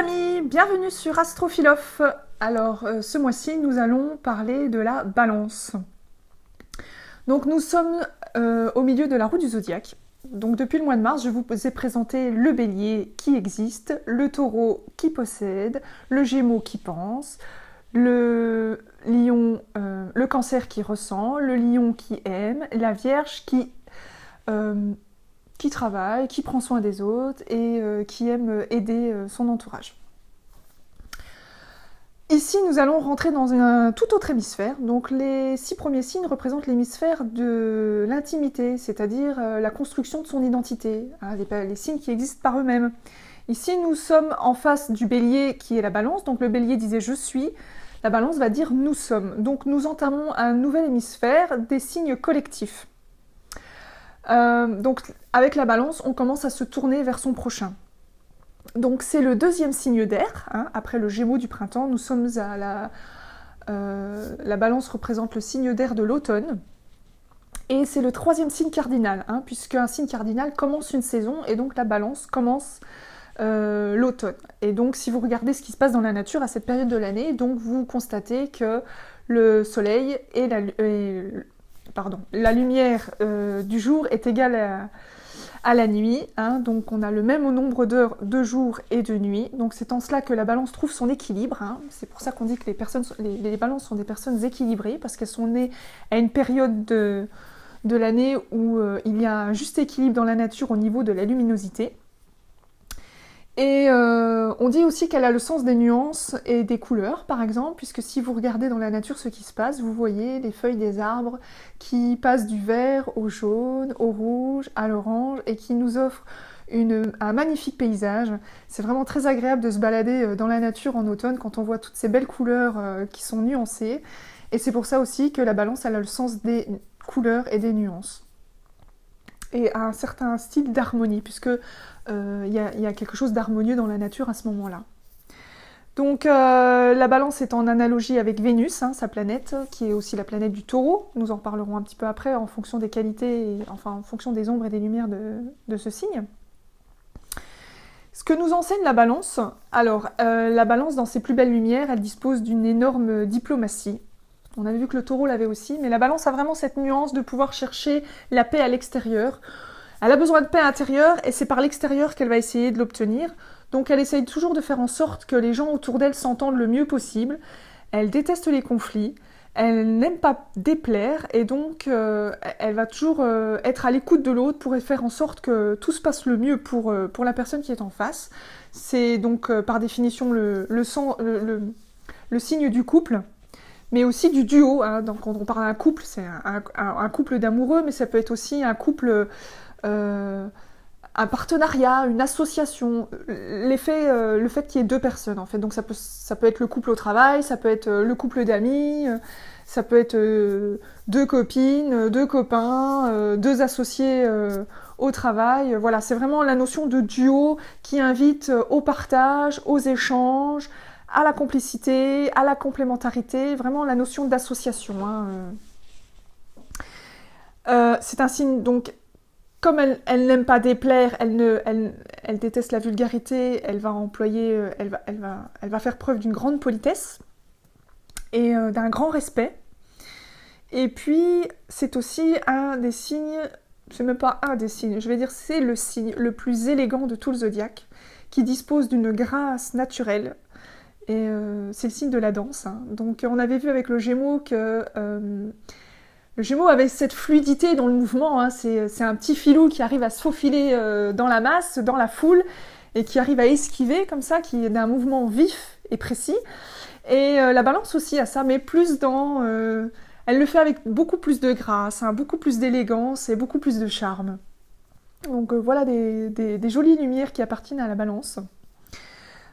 amis, bienvenue sur Astrophilosophe. Alors ce mois-ci nous allons parler de la balance. Donc nous sommes au milieu de la roue du zodiaque. Donc depuis le mois de mars, je vous ai présenté le bélier qui existe, le taureau qui possède, le gémeaux qui pense, le lion, le cancer qui ressent, le lion qui aime, la vierge qui travaille, qui prend soin des autres et qui aime aider son entourage. Ici, nous allons rentrer dans un tout autre hémisphère. Donc les 6 premiers signes représentent l'hémisphère de l'intimité, c'est-à-dire la construction de son identité, hein, les signes qui existent par eux-mêmes. Ici, nous sommes en face du bélier qui est la balance. Donc le bélier disait « je suis », la balance va dire « nous sommes ». Donc nous entamons un nouvel hémisphère des signes collectifs. Donc avec la balance, on commence à se tourner vers son prochain. Donc c'est le deuxième signe d'air, hein, après le gémeaux du printemps, nous sommes à la balance représente le signe d'air de l'automne, et c'est le troisième signe cardinal, hein, puisque un signe cardinal commence une saison, et donc la balance commence l'automne. Et donc si vous regardez ce qui se passe dans la nature à cette période de l'année, donc vous constatez que le soleil et la lumière du jour est égale à la nuit, hein, donc on a le même nombre d'heures de jour et de nuit, donc c'est en cela que la balance trouve son équilibre, hein. C'est pour ça qu'on dit que les balances sont des personnes équilibrées, parce qu'elles sont nées à une période de l'année où il y a un juste équilibre dans la nature au niveau de la luminosité. Et on dit aussi qu'elle a le sens des nuances et des couleurs, par exemple, puisque si vous regardez dans la nature ce qui se passe, vous voyez les feuilles des arbres qui passent du vert au jaune, au rouge, à l'orange, et qui nous offrent un magnifique paysage. C'est vraiment très agréable de se balader dans la nature en automne quand on voit toutes ces belles couleurs qui sont nuancées. Et c'est pour ça aussi que la balance elle a le sens des couleurs et des nuances. Et a un certain style d'harmonie, puisque y a quelque chose d'harmonieux dans la nature à ce moment-là. Donc la balance est en analogie avec Vénus, hein, sa planète, qui est aussi la planète du taureau. Nous en reparlerons un petit peu après en fonction des qualités, enfin en fonction des ombres et des lumières de ce signe. Ce que nous enseigne la balance, alors la balance dans ses plus belles lumières, elle dispose d'une énorme diplomatie. On avait vu que le taureau l'avait aussi, mais la balance a vraiment cette nuance de pouvoir chercher la paix à l'extérieur. Elle a besoin de paix intérieure et c'est par l'extérieur qu'elle va essayer de l'obtenir. Donc elle essaye toujours de faire en sorte que les gens autour d'elle s'entendent le mieux possible. Elle déteste les conflits, elle n'aime pas déplaire et donc elle va toujours être à l'écoute de l'autre pour faire en sorte que tout se passe le mieux pour la personne qui est en face. C'est donc par définition le signe du couple, mais aussi du duo, hein. Donc quand on parle d'un couple, c'est un couple d'amoureux, mais ça peut être aussi un couple, un partenariat, une association, le fait qu'il y ait deux personnes en fait. Donc ça peut être le couple au travail, ça peut être le couple d'amis, ça peut être deux copines, deux copains, deux associés au travail. Voilà, c'est vraiment la notion de duo qui invite au partage, aux échanges, à la complicité, à la complémentarité, vraiment la notion d'association, hein. C'est un signe, donc, comme elle n'aime pas déplaire, elle déteste la vulgarité, elle va faire preuve d'une grande politesse et d'un grand respect. Et puis, c'est aussi un des signes, c'est même pas un des signes, je vais dire c'est le signe le plus élégant de tout le zodiaque, qui dispose d'une grâce naturelle. Et c'est le signe de la danse, hein. Donc on avait vu avec le Gémeaux que le Gémeaux avait cette fluidité dans le mouvement, hein. C'est un petit filou qui arrive à se faufiler dans la masse, dans la foule, et qui arrive à esquiver comme ça, qui est d'un mouvement vif et précis. Et la balance aussi a ça, mais plus dans... elle le fait avec beaucoup plus de grâce, hein, beaucoup plus d'élégance et beaucoup plus de charme. Donc voilà des jolies lumières qui appartiennent à la balance.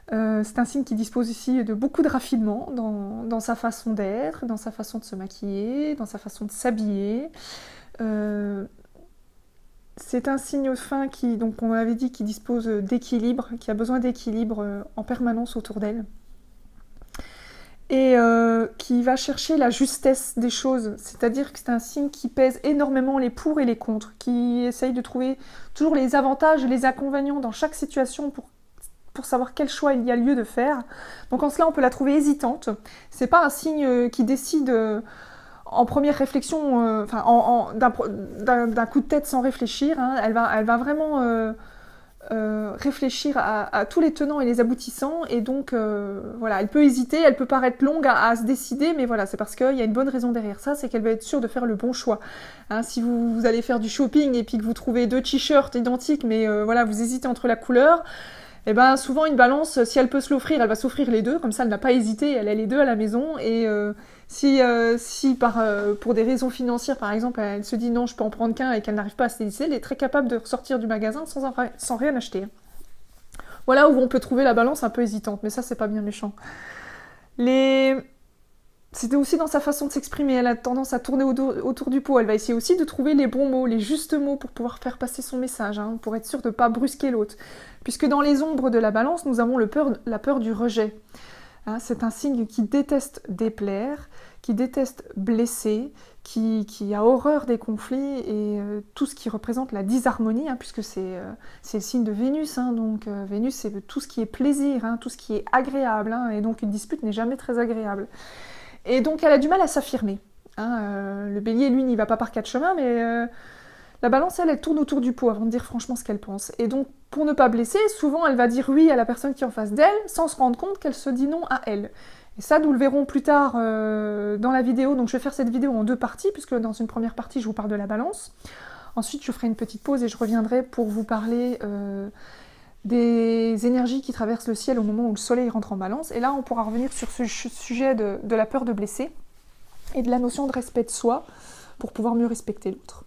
C'est un signe qui dispose ici de beaucoup de raffinement dans sa façon d'être, dans sa façon de se maquiller, dans sa façon de s'habiller. C'est un signe fin qui, donc on avait dit, qui dispose d'équilibre, qui a besoin d'équilibre en permanence autour d'elle. Et qui va chercher la justesse des choses, c'est-à-dire que c'est un signe qui pèse énormément les pour et les contre, qui essaye de trouver toujours les avantages et les inconvénients dans chaque situation pour savoir quel choix il y a lieu de faire. Donc en cela, on peut la trouver hésitante. C'est pas un signe qui décide en première réflexion, d'un coup de tête sans réfléchir. Hein. Elle va vraiment réfléchir à tous les tenants et les aboutissants, et donc voilà, elle peut hésiter, elle peut paraître longue à se décider, mais voilà, c'est parce qu'il y a une bonne raison derrière ça, c'est qu'elle va être sûre de faire le bon choix. Hein, si vous allez faire du shopping et puis que vous trouvez 2 t-shirts identiques, mais voilà, vous hésitez entre la couleur, et ben souvent une balance, si elle peut se l'offrir, elle va s'offrir les deux, comme ça elle n'a pas hésité, elle a les deux à la maison, et si pour des raisons financières par exemple, elle se dit non, je peux en prendre qu'un et qu'elle n'arrive pas à se décider, elle est très capable de ressortir du magasin sans rien acheter. Voilà où on peut trouver la balance un peu hésitante, mais ça c'est pas bien méchant. C'était aussi dans sa façon de s'exprimer, elle a tendance à tourner autour du pot, elle va essayer aussi de trouver les bons mots, les justes mots pour pouvoir faire passer son message, hein, pour être sûre de ne pas brusquer l'autre. Puisque dans les ombres de la balance, nous avons la peur du rejet. Hein, c'est un signe qui déteste déplaire, qui déteste blesser, qui a horreur des conflits et tout ce qui représente la disharmonie, hein, puisque c'est le signe de Vénus, hein, donc Vénus c'est tout ce qui est plaisir, hein, tout ce qui est agréable, hein, et donc une dispute n'est jamais très agréable. Et donc elle a du mal à s'affirmer. Hein, le bélier, lui, n'y va pas par 4 chemins, mais la balance, elle tourne autour du pot avant de dire franchement ce qu'elle pense. Et donc, pour ne pas blesser, souvent elle va dire oui à la personne qui est en face d'elle, sans se rendre compte qu'elle se dit non à elle. Et ça, nous le verrons plus tard dans la vidéo. Donc je vais faire cette vidéo en 2 parties, puisque dans une première partie, je vous parle de la balance. Ensuite, je ferai une petite pause et je reviendrai pour vous parler des énergies qui traversent le ciel au moment où le soleil rentre en balance. Et là, on pourra revenir sur ce sujet de la peur de blesser et de la notion de respect de soi pour pouvoir mieux respecter l'autre.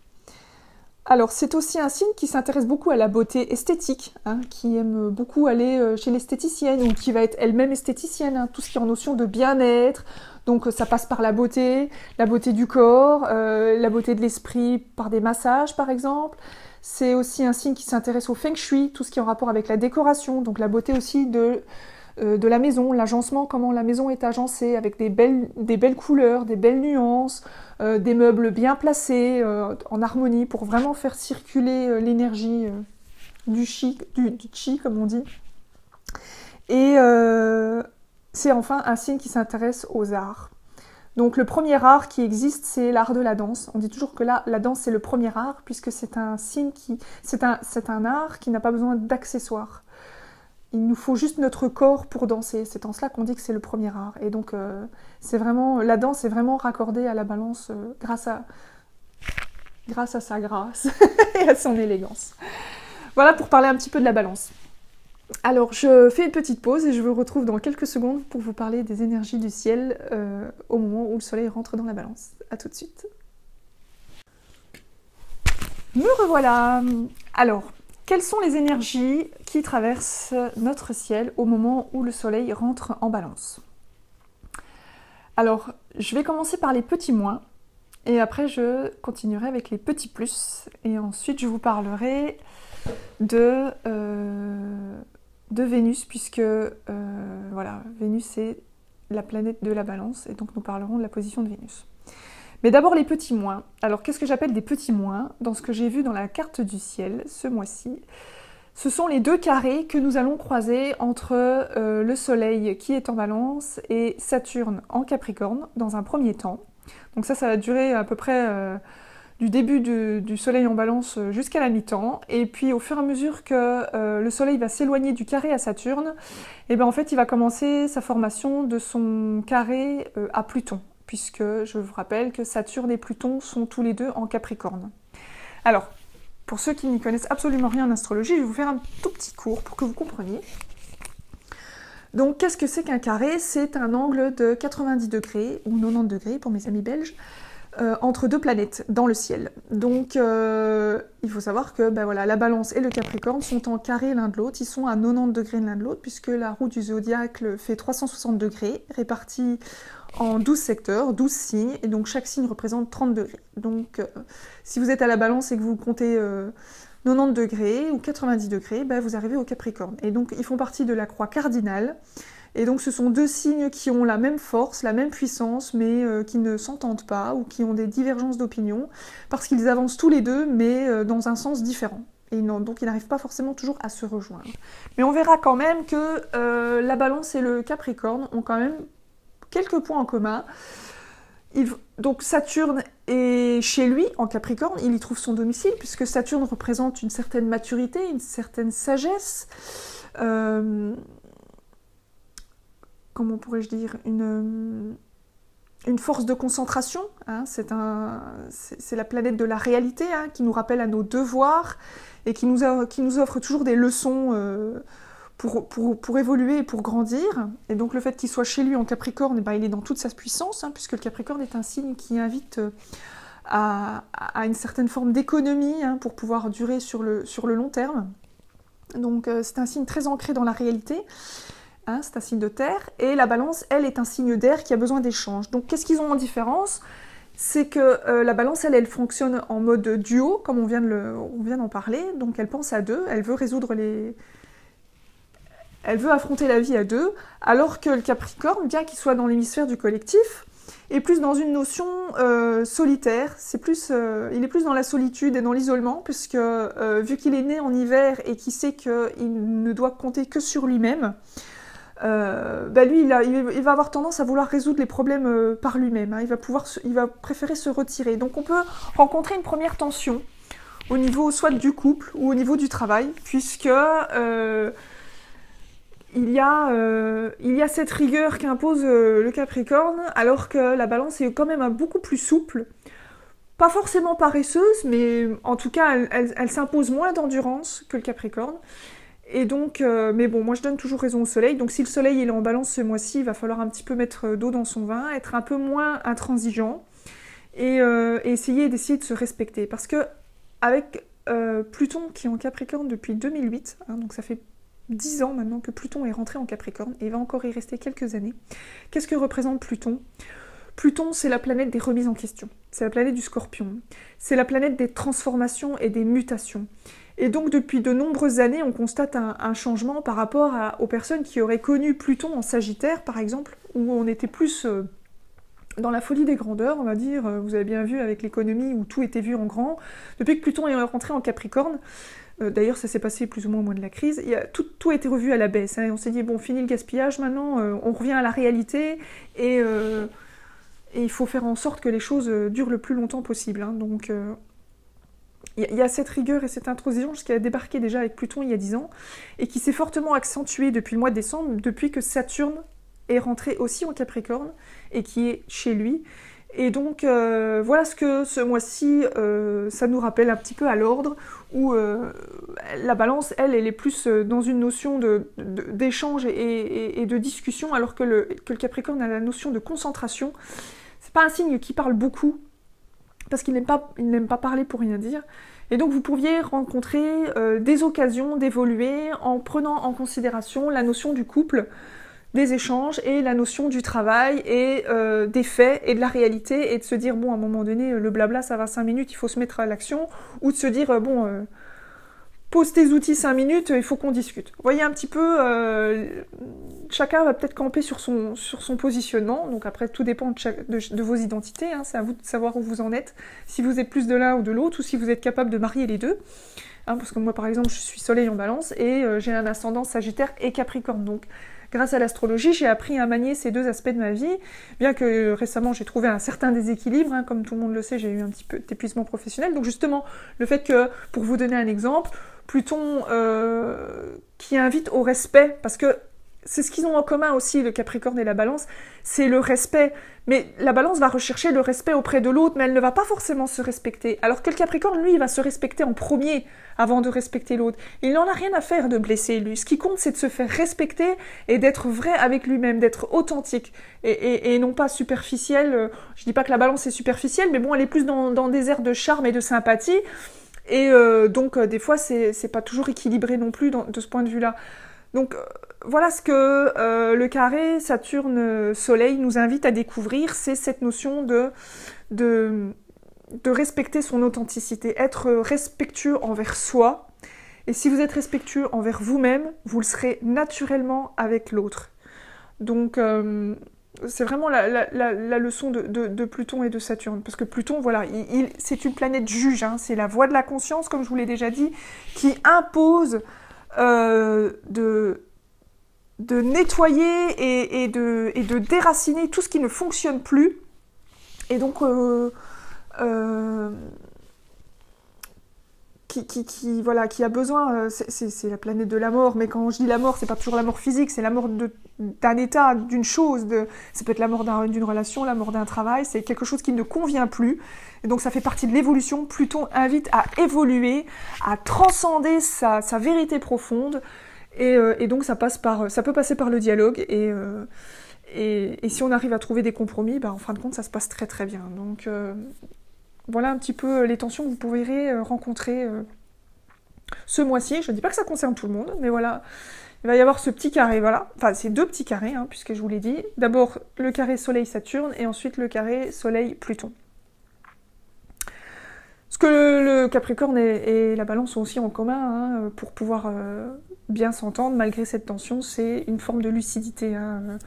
Alors, c'est aussi un signe qui s'intéresse beaucoup à la beauté esthétique, hein, qui aime beaucoup aller chez l'esthéticienne ou qui va être elle-même esthéticienne, hein, tout ce qui est en notion de bien-être. Donc, ça passe par la beauté du corps, la beauté de l'esprit par des massages, par exemple. C'est aussi un signe qui s'intéresse au feng shui, tout ce qui est en rapport avec la décoration, donc la beauté aussi de la maison, l'agencement, comment la maison est agencée, avec des belles couleurs, des belles nuances, des meubles bien placés, en harmonie, pour vraiment faire circuler l'énergie du chi, comme on dit. Et c'est enfin un signe qui s'intéresse aux arts. Donc le premier art qui existe, c'est l'art de la danse. On dit toujours que la danse c'est le premier art, puisque c'est un signe c'est un art qui n'a pas besoin d'accessoires. Il nous faut juste notre corps pour danser. C'est en cela qu'on dit que c'est le premier art. Et donc la danse est vraiment raccordée à la balance grâce à sa grâce et à son élégance. Voilà pour parler un petit peu de la balance. Alors, je fais une petite pause et je vous retrouve dans quelques secondes pour vous parler des énergies du ciel au moment où le soleil rentre dans la balance. A tout de suite. Me revoilà. Alors, quelles sont les énergies qui traversent notre ciel au moment où le soleil rentre en balance? Alors, je vais commencer par les petits moins et après je continuerai avec les petits plus et ensuite je vous parlerai de Vénus, puisque voilà, Vénus c'est la planète de la balance, et donc nous parlerons de la position de Vénus. Mais d'abord les petits moins. Alors qu'est-ce que j'appelle des petits moins? Dans ce que j'ai vu dans la carte du ciel ce mois-ci, ce sont les 2 carrés que nous allons croiser entre le soleil qui est en balance et Saturne en Capricorne dans un premier temps. Donc ça va durer à peu près du début du soleil en balance jusqu'à la mi-temps, et puis au fur et à mesure que le soleil va s'éloigner du carré à Saturne, et bien en fait il va commencer sa formation de son carré à Pluton, puisque je vous rappelle que Saturne et Pluton sont tous les deux en Capricorne. Alors, pour ceux qui n'y connaissent absolument rien en astrologie, je vais vous faire un tout petit cours pour que vous compreniez. Donc qu'est-ce que c'est qu'un carré? C'est un angle de 90 degrés, ou 90 degrés pour mes amis belges, entre 2 planètes dans le ciel. Donc il faut savoir que voilà, la balance et le capricorne sont en carré l'un de l'autre, ils sont à 90 degrés l'un de l'autre, puisque la roue du zodiaque fait 360 degrés, répartis en 12 secteurs, 12 signes, et donc chaque signe représente 30 degrés. Donc si vous êtes à la balance et que vous comptez 90 degrés ou 90 degrés, vous arrivez au capricorne. Et donc ils font partie de la croix cardinale. Et donc ce sont 2 signes qui ont la même force, la même puissance, mais qui ne s'entendent pas ou qui ont des divergences d'opinion, parce qu'ils avancent tous les deux, mais dans un sens différent. et donc ils n'arrivent pas forcément toujours à se rejoindre. Mais on verra quand même que la Balance et le Capricorne ont quand même quelques points en commun. Donc Saturne est chez lui, en Capricorne, il y trouve son domicile, puisque Saturne représente une certaine maturité, une certaine sagesse, comment pourrais-je dire, une force de concentration, hein, c'est la planète de la réalité, hein, qui nous rappelle à nos devoirs, et qui nous offre toujours des leçons pour évoluer et pour grandir. Et donc le fait qu'il soit chez lui en Capricorne, il est dans toute sa puissance, hein, puisque le Capricorne est un signe qui invite à une certaine forme d'économie, hein, pour pouvoir durer sur le long terme. Donc c'est un signe très ancré dans la réalité, hein, c'est un signe de terre, et la Balance, elle, est un signe d'air qui a besoin d'échange. Donc qu'est-ce qu'ils ont en différence ? C'est que la Balance, elle fonctionne en mode duo, comme on vient d'en parler, donc elle pense à deux, elle veut elle veut affronter la vie à deux, alors que le Capricorne, bien qu'il soit dans l'hémisphère du collectif, est plus dans une notion solitaire. Il est plus dans la solitude et dans l'isolement, puisque vu qu'il est né en hiver et qu'il sait qu'il ne doit compter que sur lui-même, lui, il va avoir tendance à vouloir résoudre les problèmes par lui-même. Hein. Il va préférer se retirer. Donc on peut rencontrer une première tension au niveau soit du couple ou au niveau du travail, puisque il y a cette rigueur qu'impose le Capricorne, alors que la Balance est quand même beaucoup plus souple. Pas forcément paresseuse, mais en tout cas, elle s'impose moins d'endurance que le Capricorne. Et donc, mais bon, moi je donne toujours raison au Soleil. Donc si le Soleil il est en Balance ce mois-ci, il va falloir un petit peu mettre d'eau dans son vin, être un peu moins intransigeant et essayer de se respecter. Parce que avec Pluton qui est en Capricorne depuis 2008, hein, donc ça fait 10 ans maintenant que Pluton est rentré en Capricorne, et il va encore y rester quelques années. Qu'est-ce que représente Pluton ? Pluton, c'est la planète des remises en question, c'est la planète du Scorpion, c'est la planète des transformations et des mutations. Et donc depuis de nombreuses années, on constate un changement par rapport aux personnes qui auraient connu Pluton en Sagittaire, par exemple, où on était plus dans la folie des grandeurs, on va dire. Vous avez bien vu avec l'économie où tout était vu en grand. Depuis que Pluton est rentré en Capricorne, d'ailleurs ça s'est passé plus ou moins au moment de la crise, tout a été revu à la baisse. Hein, et on s'est dit, bon, fini le gaspillage, maintenant on revient à la réalité, et il faut faire en sorte que les choses durent le plus longtemps possible. Hein, donc il y a cette rigueur et cette intransigeance qui a débarqué déjà avec Pluton il y a 10 ans, et qui s'est fortement accentuée depuis le mois de décembre, depuis que Saturne est rentré aussi en Capricorne, et qui est chez lui. Et donc voilà ce que ce mois-ci, ça nous rappelle un petit peu à l'ordre, où la Balance, elle est plus dans une notion d'échange et de discussion, alors que le Capricorne a la notion de concentration. C'est pas un signe qui parle beaucoup, parce qu'il n'aime pas parler pour rien dire. Et donc vous pourriez rencontrer des occasions d'évoluer en prenant en considération la notion du couple, des échanges, et la notion du travail, et des faits, et de la réalité, et de se dire, bon, à un moment donné, le blabla, ça va 5 minutes, il faut se mettre à l'action, ou de se dire, pose tes outils 5 minutes, il faut qu'on discute. Vous voyez un petit peu, chacun va peut-être camper sur son positionnement, donc après tout dépend de vos identités, hein, c'est à vous de savoir où vous en êtes, si vous êtes plus de l'un ou de l'autre, ou si vous êtes capable de marier les deux, hein, parce que moi par exemple je suis Soleil en Balance, et j'ai un ascendant Sagittaire et Capricorne, donc grâce à l'astrologie, j'ai appris à manier ces deux aspects de ma vie, bien que récemment j'ai trouvé un certain déséquilibre, hein, comme tout le monde le sait, j'ai eu un petit peu d'épuisement professionnel, donc justement le fait que, pour vous donner un exemple, Pluton qui invite au respect, parce que c'est ce qu'ils ont en commun aussi, le Capricorne et la Balance, c'est le respect. Mais la Balance va rechercher le respect auprès de l'autre, mais elle ne va pas forcément se respecter. Alors que le Capricorne, lui, il va se respecter en premier avant de respecter l'autre. Il n'en a rien à faire de blesser, lui. Ce qui compte, c'est de se faire respecter et d'être vrai avec lui-même, d'être authentique et non pas superficiel. Je dis pas que la Balance est superficielle, mais bon, elle est plus dans des airs de charme et de sympathie. Et donc, des fois, c'est pas toujours équilibré non plus de ce point de vue-là. Donc, voilà ce que le carré Saturne-Soleil nous invite à découvrir, c'est cette notion de respecter son authenticité, être respectueux envers soi. Et si vous êtes respectueux envers vous-même, vous le serez naturellement avec l'autre. Donc, C'est vraiment la leçon de Pluton et de Saturne. Parce que Pluton, voilà, c'est une planète juge, hein, c'est la voie de la conscience, comme je vous l'ai déjà dit, qui impose de nettoyer et de déraciner tout ce qui ne fonctionne plus. Et donc, qui a besoin, c'est la planète de la mort, mais quand je dis la mort, c'est pas toujours la mort physique, c'est la mort d'un état, d'une chose, ça peut être la mort d'une relation, la mort d'un travail, c'est quelque chose qui ne convient plus, et donc ça fait partie de l'évolution. Pluton invite à évoluer, à transcender sa vérité profonde, et donc ça peut passer par le dialogue, et si on arrive à trouver des compromis, en fin de compte, ça se passe très très bien. Donc voilà un petit peu les tensions que vous pourrez rencontrer ce mois-ci. Je ne dis pas que ça concerne tout le monde, mais voilà, il va y avoir ce petit carré, voilà. Enfin, c'est 2 petits carrés, hein, puisque je vous l'ai dit. D'abord, le carré Soleil-Saturne, et ensuite le carré Soleil-Pluton. Ce que le Capricorne et la Balance ont aussi en commun, hein, pour pouvoir bien s'entendre, malgré cette tension, c'est une forme de lucidité. Hein.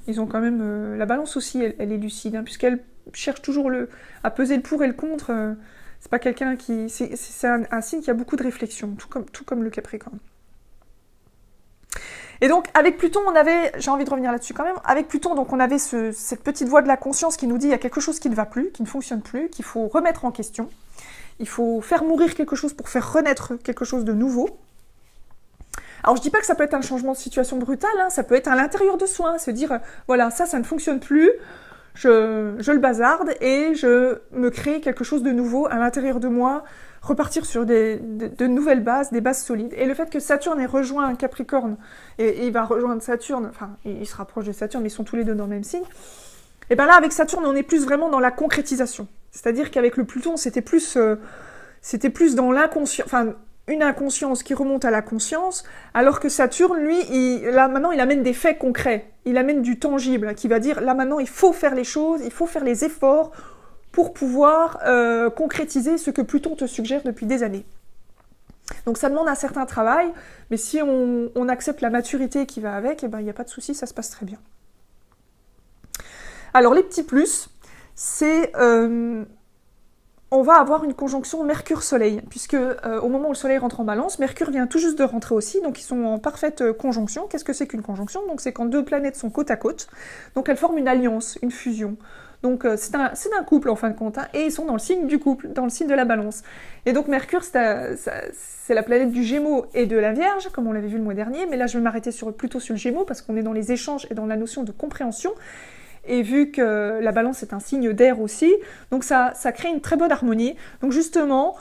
Ils ont quand même... la Balance aussi, elle est lucide, hein, puisqu'elle cherche toujours à peser le pour et le contre. C'est pas quelqu'un qui... C'est un signe qui a beaucoup de réflexion, tout comme le Capricorne. Et donc, avec Pluton, j'ai envie de revenir là-dessus quand même, avec Pluton, donc on avait cette petite voix de la conscience qui nous dit il y a quelque chose qui ne va plus, qui ne fonctionne plus, qu'il faut remettre en question. Il faut faire mourir quelque chose pour faire renaître quelque chose de nouveau. Alors je dis pas que ça peut être un changement de situation brutal, hein, ça peut être à l'intérieur de soi, se dire, voilà, ça ne fonctionne plus, je le bazarde et je me crée quelque chose de nouveau à l'intérieur de moi, repartir sur de nouvelles bases, des bases solides. Et le fait que Saturne ait rejoint un Capricorne, et il va rejoindre Saturne, enfin, il se rapproche de Saturne, mais ils sont tous les deux dans le même signe, et bien là, avec Saturne, on est plus vraiment dans la concrétisation. C'est-à-dire qu'avec le Pluton, c'était plus dans l'inconscient, enfin, une inconscience qui remonte à la conscience, alors que Saturne, lui, maintenant, il amène des faits concrets, il amène du tangible, qui va dire, là, maintenant, il faut faire les choses, il faut faire les efforts pour pouvoir concrétiser ce que Pluton te suggère depuis des années. Donc ça demande un certain travail, mais si on accepte la maturité qui va avec, eh ben, il n'y a pas de souci, ça se passe très bien. Alors les petits plus, c'est... on va avoir une conjonction Mercure-Soleil, puisque au moment où le Soleil rentre en Balance, Mercure vient tout juste de rentrer aussi, donc ils sont en parfaite conjonction. Qu'est-ce que c'est qu'une conjonction? Donc c'est quand 2 planètes sont côte à côte, donc elles forment une alliance, une fusion. Donc c'est un couple en fin de compte, hein, et ils sont dans le signe du couple, dans le signe de la Balance. Et donc Mercure, c'est la planète du Gémeaux et de la Vierge, comme on l'avait vu le mois dernier, mais là je vais m'arrêter plutôt sur le Gémeaux, parce qu'on est dans les échanges et dans la notion de compréhension. Et vu que la Balance est un signe d'air aussi, donc ça crée une très bonne harmonie. Donc justement,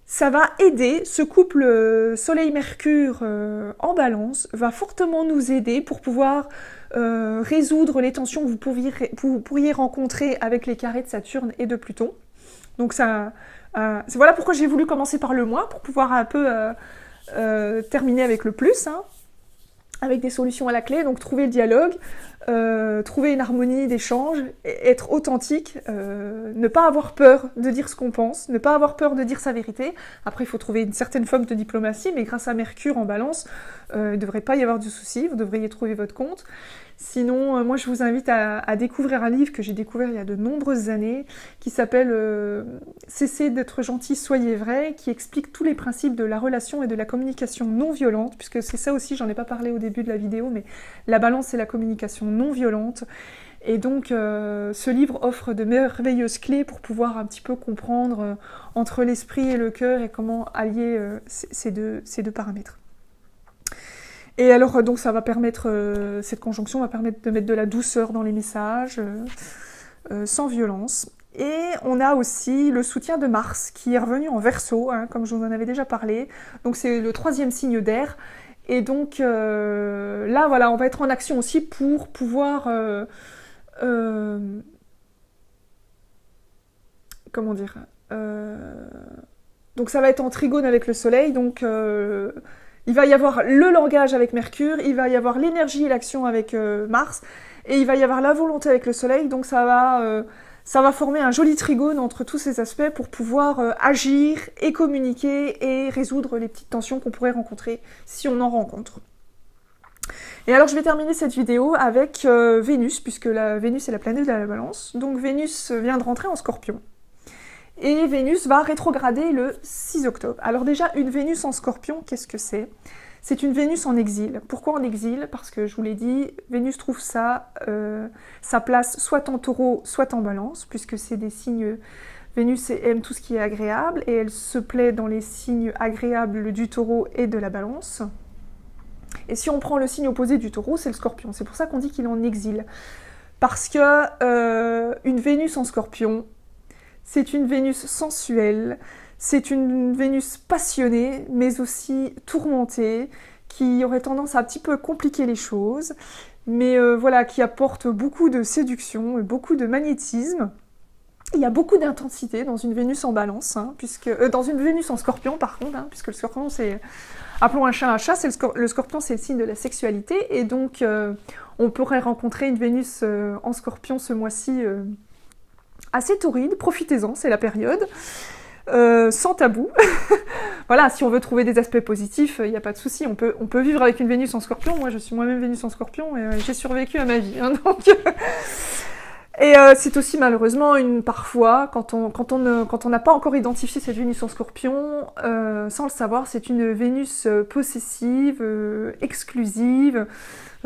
ça va aider, ce couple Soleil-Mercure en Balance va fortement nous aider pour pouvoir résoudre les tensions que vous pourriez rencontrer avec les carrés de Saturne et de Pluton. Donc voilà pourquoi j'ai voulu commencer par le mois, pour pouvoir un peu terminer avec le plus, hein, avec des solutions à la clé. Donc trouver le dialogue, trouver une harmonie d'échange, être authentique, ne pas avoir peur de dire ce qu'on pense, ne pas avoir peur de dire sa vérité. Après, il faut trouver une certaine forme de diplomatie, mais grâce à Mercure en Balance, il ne devrait pas y avoir de soucis, vous devriez trouver votre compte. Sinon, moi, je vous invite à découvrir un livre que j'ai découvert il y a de nombreuses années, qui s'appelle « Cessez d'être gentil, soyez vrai », qui explique tous les principes de la relation et de la communication non violente, puisque c'est ça aussi, j'en ai pas parlé au début de la vidéo, mais la balance, c'est la communication non violente. Et donc, ce livre offre de merveilleuses clés pour pouvoir un petit peu comprendre entre l'esprit et le cœur et comment allier ces deux paramètres. Et alors, donc, ça va permettre, cette conjonction va permettre de mettre de la douceur dans les messages, sans violence. Et on a aussi le soutien de Mars, qui est revenu en Verseau, hein, comme je vous en avais déjà parlé. Donc, c'est le 3e signe d'air. Et donc, là, voilà, on va être en action aussi pour pouvoir... comment dire, donc ça va être en trigone avec le Soleil, donc il va y avoir le langage avec Mercure, il va y avoir l'énergie et l'action avec Mars, et il va y avoir la volonté avec le Soleil, donc ça va former un joli trigone entre tous ces aspects pour pouvoir agir et communiquer et résoudre les petites tensions qu'on pourrait rencontrer si on en rencontre. Et alors je vais terminer cette vidéo avec Vénus, puisque Vénus est la planète de la Balance. Donc Vénus vient de rentrer en Scorpion. Et Vénus va rétrograder le 6 octobre. Alors déjà, une Vénus en Scorpion, qu'est-ce que c'est? C'est une Vénus en exil. Pourquoi en exil? Parce que je vous l'ai dit, Vénus trouve sa place soit en Taureau, soit en Balance, puisque c'est des signes... Vénus aime tout ce qui est agréable, et elle se plaît dans les signes agréables du Taureau et de la Balance. Et si on prend le signe opposé du Taureau, c'est le Scorpion. C'est pour ça qu'on dit qu'il est en exil. Parce que une Vénus en Scorpion, c'est une Vénus sensuelle, c'est une Vénus passionnée, mais aussi tourmentée, qui aurait tendance à un petit peu compliquer les choses, mais voilà, qui apporte beaucoup de séduction, beaucoup de magnétisme. Il y a beaucoup d'intensité dans une Vénus en Balance, hein, dans une Vénus en Scorpion par contre, hein, puisque le Scorpion c'est... Appelons un chat, le Scorpion c'est le signe de la sexualité, et donc on pourrait rencontrer une Vénus en Scorpion ce mois-ci assez torride, profitez-en, c'est la période, sans tabou. Voilà, si on veut trouver des aspects positifs, il n'y a pas de souci, on peut vivre avec une Vénus en Scorpion. Moi je suis moi-même Vénus en Scorpion et j'ai survécu à ma vie, hein, donc... Et c'est aussi malheureusement parfois, quand on n'a pas encore identifié cette Vénus en Scorpion, sans le savoir, c'est une Vénus possessive, exclusive,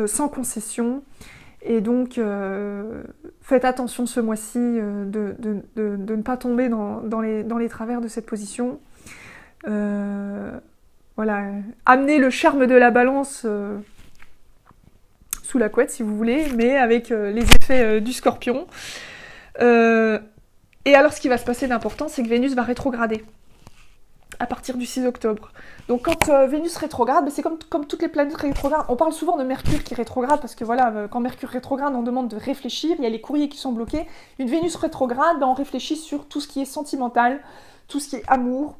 sans concession. Et donc, faites attention ce mois-ci de ne pas tomber dans les travers de cette position. Voilà, amenez le charme de la Balance... sous la couette si vous voulez, mais avec les effets du Scorpion. Et alors ce qui va se passer d'important, c'est que Vénus va rétrograder à partir du 6 octobre. Donc quand Vénus rétrograde, c'est comme toutes les planètes rétrogrades. On parle souvent de Mercure qui rétrograde, parce que voilà, quand Mercure rétrograde, on demande de réfléchir, il y a les courriers qui sont bloqués. Une Vénus rétrograde, on réfléchit sur tout ce qui est sentimental, tout ce qui est amour.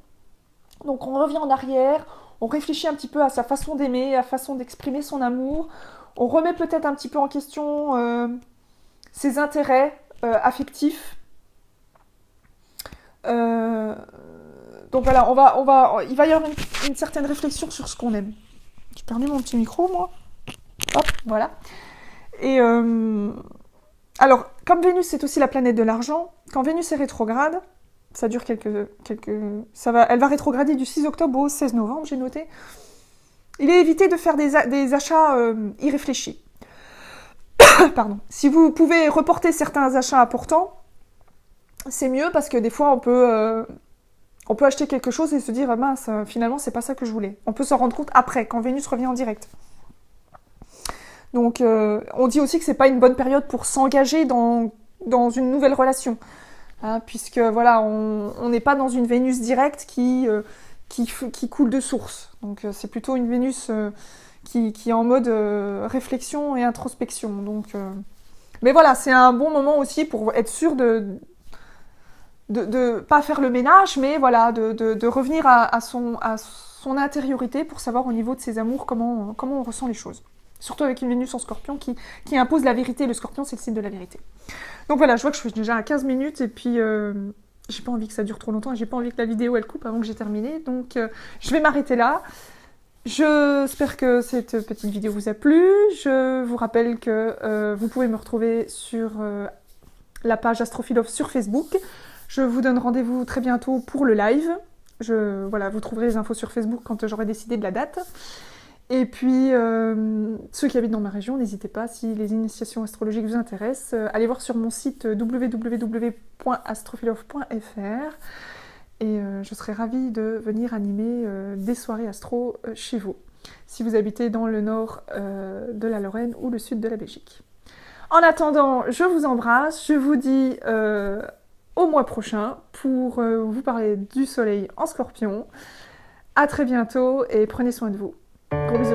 Donc on revient en arrière, on réfléchit un petit peu à sa façon d'aimer, à sa façon d'exprimer son amour. On remet peut-être un petit peu en question ses intérêts affectifs. Donc voilà, il va y avoir une certaine réflexion sur ce qu'on aime. J'ai perdu mon petit micro, moi. Hop, voilà. Et alors, comme Vénus est aussi la planète de l'argent, quand Vénus est rétrograde, ça dure elle va rétrograder du 6 octobre au 16 novembre, j'ai noté. Il est évité de faire des achats irréfléchis. Pardon. Si vous pouvez reporter certains achats importants, c'est mieux parce que des fois on peut acheter quelque chose et se dire mince, finalement c'est pas ça que je voulais. On peut s'en rendre compte après, quand Vénus revient en direct. Donc on dit aussi que c'est pas une bonne période pour s'engager dans une nouvelle relation. Hein, puisque voilà, on n'est pas dans une Vénus directe qui coule de source. Donc c'est plutôt une Vénus qui est en mode réflexion et introspection. Donc, mais voilà, c'est un bon moment aussi pour être sûr de pas faire le ménage, mais voilà, de revenir à son intériorité pour savoir au niveau de ses amours comment on ressent les choses. Surtout avec une Vénus en Scorpion qui impose la vérité. Le Scorpion, c'est le signe de la vérité. Donc voilà, je vois que je suis déjà à 15 minutes et puis... j'ai pas envie que ça dure trop longtemps et j'ai pas envie que la vidéo elle coupe avant que j'ai terminé, donc je vais m'arrêter là. J'espère que cette petite vidéo vous a plu. Je vous rappelle que vous pouvez me retrouver sur la page Astrophilosophe sur Facebook. Je vous donne rendez-vous très bientôt pour le live. Voilà, vous trouverez les infos sur Facebook quand j'aurai décidé de la date. Et puis, ceux qui habitent dans ma région, n'hésitez pas, si les initiations astrologiques vous intéressent, allez voir sur mon site www.astrophilosophe.fr et je serai ravie de venir animer des soirées astro chez vous, si vous habitez dans le nord de la Lorraine ou le sud de la Belgique. En attendant, je vous embrasse, je vous dis au mois prochain pour vous parler du soleil en Scorpion. À très bientôt et prenez soin de vous. Gros bisous.